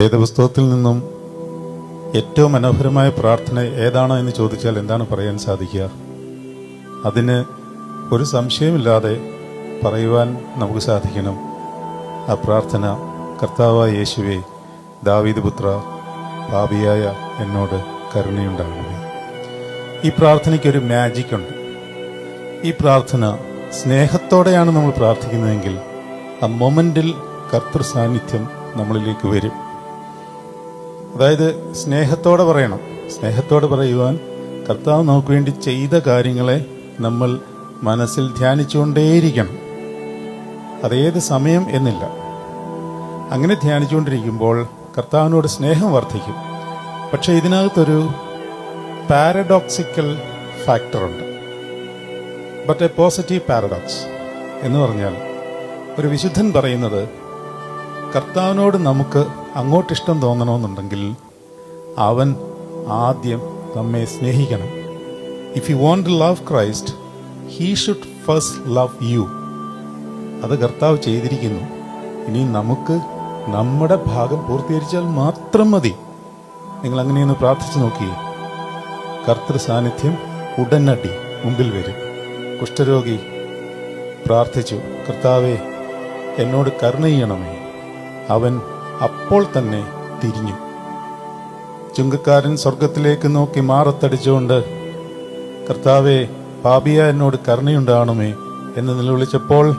വേദപുസ്തകത്തിൽ നിന്നും ഏറ്റവും മനോഹരമായ പ്രാർത്ഥന ഏതാണോ എന്ന് ചോദിച്ചാൽ എന്താണ് പറയാൻ സാധിക്കുക? അതിന് ഒരു സംശയമില്ലാതെ പറയുവാൻ നമുക്ക് സാധിക്കണം. ആ പ്രാർത്ഥന, കർത്താവായ യേശുവേ, ദാവീദ് പുത്ര, പാപിയായ എന്നോട് കരുണയുണ്ടാകണമേ. ഈ പ്രാർത്ഥനയ്ക്കൊരു മാജിക് ഉണ്ട്. ഈ പ്രാർത്ഥന സ്നേഹത്തോടെയാണ് നമ്മൾ പ്രാർത്ഥിക്കുന്നതെങ്കിൽ ആ മൊമെന്റിൽ കർത്തൃ സാന്നിധ്യം നമ്മളിലേക്ക് വരും. അതായത് സ്നേഹത്തോടെ പറയണം. സ്നേഹത്തോടെ പറയുവാൻ കർത്താവ് നമുക്ക് വേണ്ടി ചെയ്ത കാര്യങ്ങളെ നമ്മൾ മനസ്സിൽ ധ്യാനിച്ചുകൊണ്ടേയിരിക്കണം. അതേത് സമയം എന്നില്ല. അങ്ങനെ ധ്യാനിച്ചുകൊണ്ടിരിക്കുമ്പോൾ കർത്താവിനോട് സ്നേഹം വർദ്ധിക്കും. പക്ഷെ ഇതിനകത്തൊരു പാരഡോക്സിക്കൽ ഫാക്ടറുണ്ട്. ബട്ട് എ പോസിറ്റീവ് പാരഡോക്സ് എന്ന് പറഞ്ഞാൽ, ഒരു വിശുദ്ധൻ പറയുന്നത്, കർത്താവിനോട് നമുക്ക് അങ്ങോട്ടിഷ്ടം തോന്നണമെന്നുണ്ടെങ്കിൽ അവൻ ആദ്യം നമ്മെ സ്നേഹിക്കണം. If you want to love Christ, he should first love you. അത് കർത്താവ് ചെയ്തിരിക്കുന്നു. ഇനി നമുക്ക് നമ്മുടെ ഭാഗം പൂർത്തീകരിച്ചാൽ മാത്രം മതി. നിങ്ങൾ അങ്ങനെയൊന്ന് പ്രാർത്ഥിച്ചു നോക്കിയേ. കർത്തൃ സാന്നിധ്യം ഉടനടി മുമ്പിൽ വരും. കുഷ്ഠരോഗി പ്രാർത്ഥിച്ചു, കർത്താവേ, എന്നോട് കരുണ ചെയ്യണമേ. അവൻ അപ്പോൾ തന്നെ തിരിഞ്ഞു. ചുങ്കക്കാരൻ സ്വർഗത്തിലേക്ക് നോക്കി മാറത്തടിച്ചുകൊണ്ട്, കർത്താവേ, പാപിയ എന്നോട് കരുണയുണ്ടാകണമേ എന്ന് നിലവിളിച്ചപ്പോൾ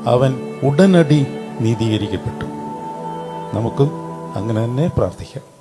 അവൻ ഉടനടി നീതീകരിക്കപ്പെട്ടു. നമുക്കും അങ്ങനെ തന്നെ പ്രാർത്ഥിക്കാം.